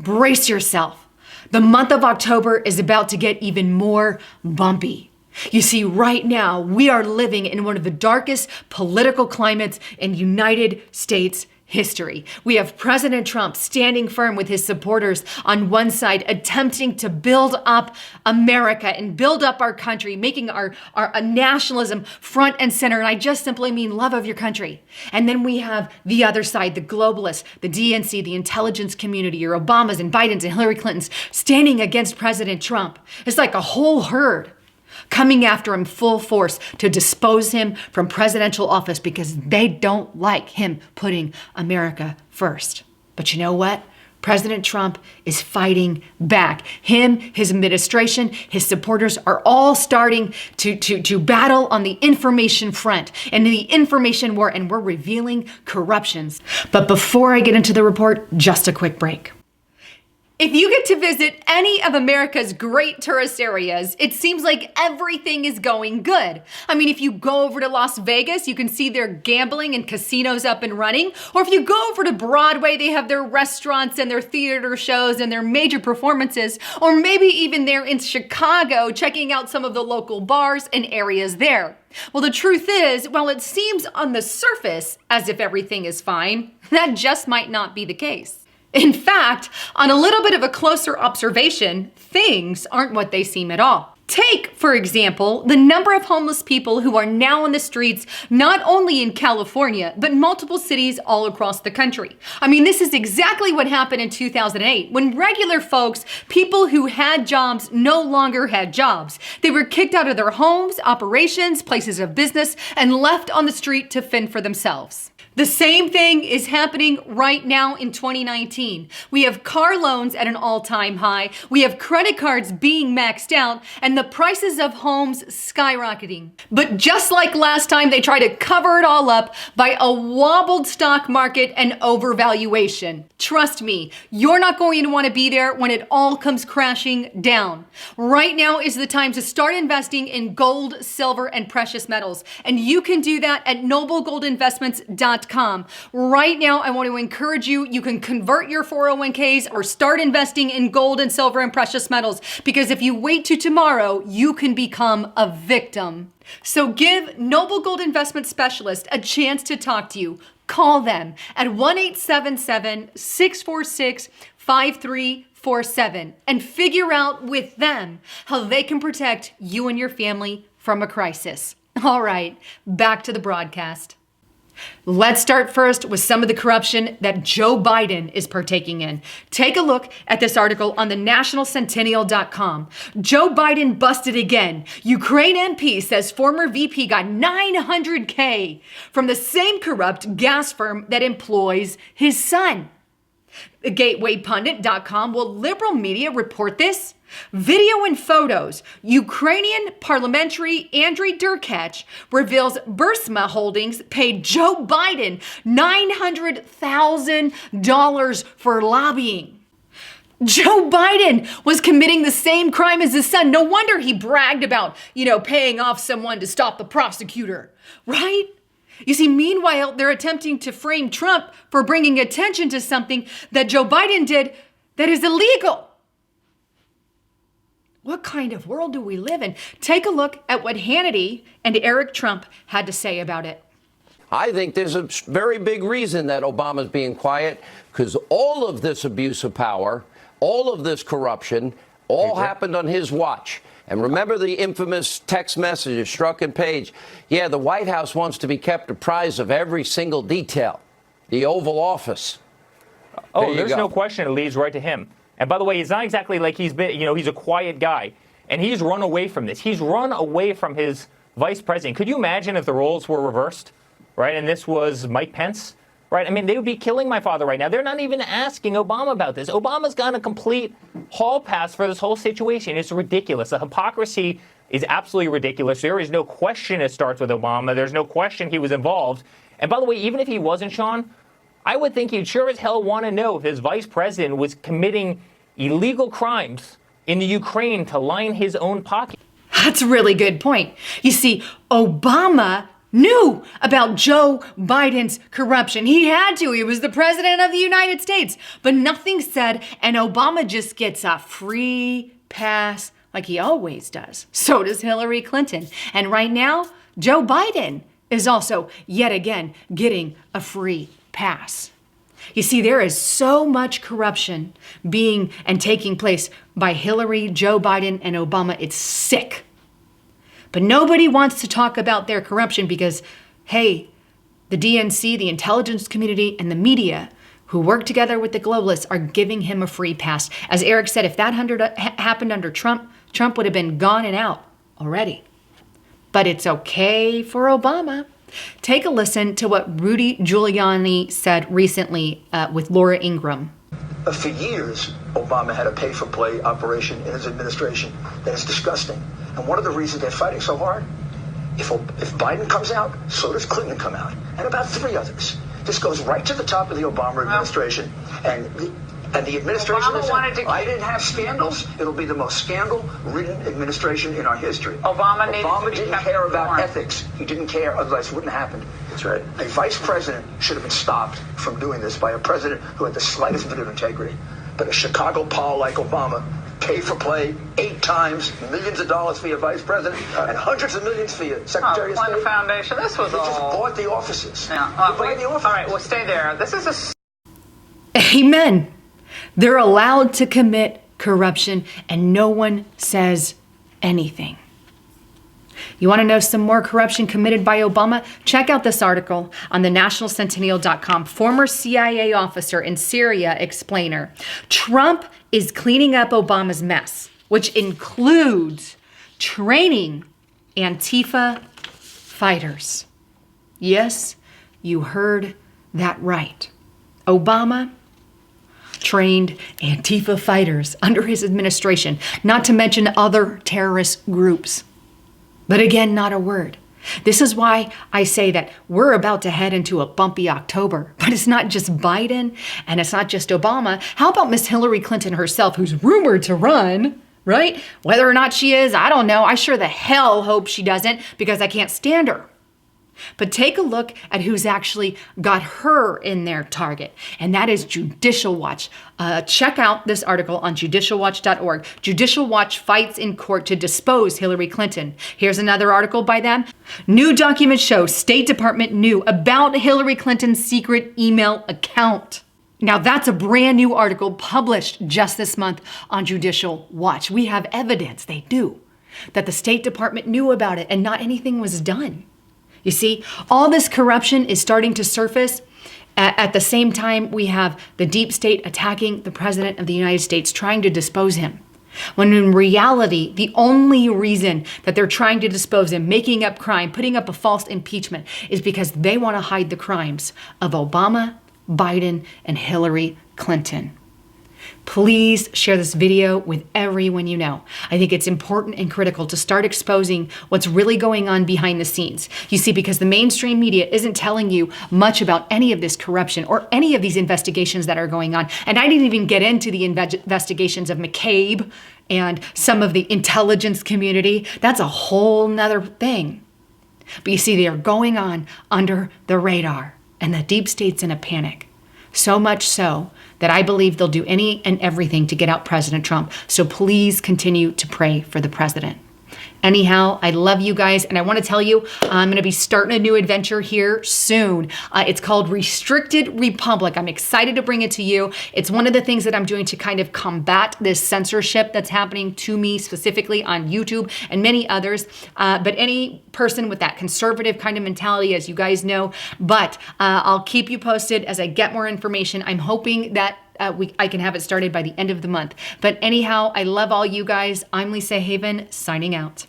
brace yourself. The month of October is about to get even more bumpy. You see, right now, we are living in one of the darkest political climates in United States history. We have President Trump standing firm with his supporters on one side, attempting to build up America and build up our country, making our nationalism front and center. And I just simply mean love of your country. And then we have the other side, the globalists, the DNC, the intelligence community, your Obamas and Bidens and Hillary Clintons standing against President Trump. It's like a whole herd coming after him full force to dispose him from presidential office because they don't like him putting America first. But you know what? President Trump is fighting back. Him, his administration, his supporters are all starting to battle on the information front and the information war, and we're revealing corruptions. But before I get into the report, just a quick break. If you get to visit any of America's great tourist areas, it seems like everything is going good. I mean, if you go over to Las Vegas, you can see their gambling and casinos up and running. Or if you go over to Broadway, they have their restaurants and their theater shows and their major performances. Or maybe even they're in Chicago, checking out some of the local bars and areas there. Well, the truth is, while it seems on the surface as if everything is fine, that just might not be the case. In fact, on a little bit of a closer observation, things aren't what they seem at all. Take, for example, the number of homeless people who are now on the streets, not only in California, but multiple cities all across the country. I mean, this is exactly what happened in 2008, when regular folks, people who had jobs, no longer had jobs. They were kicked out of their homes, operations, places of business, and left on the street to fend for themselves. The same thing is happening right now in 2019. We have car loans at an all-time high. We have credit cards being maxed out and the prices of homes skyrocketing. But just like last time, they try to cover it all up by a wobbled stock market and overvaluation. Trust me, you're not going to want to be there when it all comes crashing down. Right now is the time to start investing in gold, silver, and precious metals. And you can do that at noblegoldinvestments.com. Right now, I want to encourage you, you can convert your 401ks or start investing in gold and silver and precious metals, because if you wait to tomorrow, you can become a victim. So give Noble Gold Investment Specialist a chance to talk to you. Call them at 1-877-646-5347 and figure out with them how they can protect you and your family from a crisis. All right, back to the broadcast. Let's start first with some of the corruption that Joe Biden is partaking in. Take a look at this article on the nationalcentennial.com. Joe Biden busted again. Ukraine MP says former VP got $900K from the same corrupt gas firm that employs his son. GatewayPundit.com. Will liberal media report this? Video and photos. Ukrainian parliamentary Andriy Derkach reveals Bursma Holdings paid Joe Biden $900,000 for lobbying. Joe Biden was committing the same crime as his son. No wonder he bragged about, paying off someone to stop the prosecutor, right? You see, meanwhile, they're attempting to frame Trump for bringing attention to something that Joe Biden did that is illegal. What kind of world do we live in? Take a look at what Hannity and Eric Trump had to say about it. I think there's a very big reason that Obama's being quiet, because all of this abuse of power, all of this corruption, all happened on his watch. And remember the infamous text message of Strzok and Page? Yeah, the White House wants to be kept apprised of every single detail. The Oval Office. Oh, there's no question it leads right to him. And by the way, it's not exactly like he's been, he's a quiet guy. And he's run away from this. He's run away from his vice president. Could you imagine if the roles were reversed, right? And this was Mike Pence, right? I mean, they would be killing my father right now. They're not even asking Obama about this. Obama's got a complete hall pass for this whole situation. It's ridiculous. The hypocrisy is absolutely ridiculous. There is no question it starts with Obama. There's no question he was involved. And by the way, even if he wasn't, Sean, I would think he'd sure as hell want to know if his vice president was committing illegal crimes in the Ukraine to line his own pocket. That's a really good point. You see, Obama knew about Joe Biden's corruption. He had to. He was the president of the United States. But nothing said, and Obama just gets a free pass like he always does. So does Hillary Clinton. And right now, Joe Biden is also, yet again, getting a free pass. You see, there is so much corruption being and taking place by Hillary, Joe Biden, and Obama. It's sick. But nobody wants to talk about their corruption because, hey, the DNC, the intelligence community, and the media who work together with the globalists are giving him a free pass. As Eric said, if that happened under Trump, Trump would have been gone and out already. But it's okay for Obama. Take a listen to what Rudy Giuliani said recently with Laura Ingraham. For years, Obama had a pay-for-play operation in his administration that is disgusting. And one of the reasons they're fighting so hard, if Biden comes out, so does Clinton come out, and about 3 others. This goes right to the top of the Obama administration, and the administration that said, I didn't have scandals. It'll be the most scandal-ridden administration in our history. Obama didn't care about ethics. He didn't care, otherwise it wouldn't have happened. That's right. A vice president should have been stopped from doing this by a president who had the slightest bit of integrity. But a Chicago Paul like Obama, pay for play 8 times, millions of dollars for your vice president, and hundreds of millions for your secretary of state. Clinton Foundation. This was He all. just bought the offices. Yeah. He bought the offices. All right, well, stay there. This is Amen. They're allowed to commit corruption and no one says anything. You want to know some more corruption committed by Obama? Check out this article on thenationalcentennial.com. Former CIA officer and Syria explainer. Trump is cleaning up Obama's mess, which includes training Antifa fighters. Yes, you heard that right. Obama trained Antifa fighters under his administration, not to mention other terrorist groups. But again, not a word. This is why I say that we're about to head into a bumpy October. But it's not just Biden and it's not just Obama. How about Miss Hillary Clinton herself, who's rumored to run, right? Whether or not she is, I don't know. I sure the hell hope she doesn't because I can't stand her. But take a look at who's actually got her in their target, and that is Judicial Watch. Check out this article on judicialwatch.org. Judicial Watch fights in court to depose Hillary Clinton. Here's another article by them. New documents show State Department knew about Hillary Clinton's secret email account. Now that's a brand new article published just this month on Judicial Watch. We have evidence, they do, that the State Department knew about it and not anything was done. You see, all this corruption is starting to surface. At the same time, we have the deep state attacking the president of the United States, trying to depose him. When in reality, the only reason that they're trying to depose him, making up crime, putting up a false impeachment, is because they want to hide the crimes of Obama, Biden, and Hillary Clinton. Please share this video with everyone you know. I think it's important and critical to start exposing what's really going on behind the scenes. You see, because the mainstream media isn't telling you much about any of this corruption or any of these investigations that are going on. And I didn't even get into the investigations of McCabe and some of the intelligence community. That's a whole nother thing. But you see, they are going on under the radar, and the deep state's in a panic. So much so that I believe they'll do any and everything to get out President Trump. So please continue to pray for the president. Anyhow, I love you guys, and I want to tell you I'm going to be starting a new adventure here soon. It's called Restricted Republic. I'm excited to bring it to you. It's one of the things that I'm doing to kind of combat this censorship that's happening to me specifically on YouTube and many others. But any person with that conservative kind of mentality, as you guys know. But I'll keep you posted as I get more information. I'm hoping that I can have it started by the end of the month. But anyhow, I love all you guys. I'm Lisa Haven, signing out.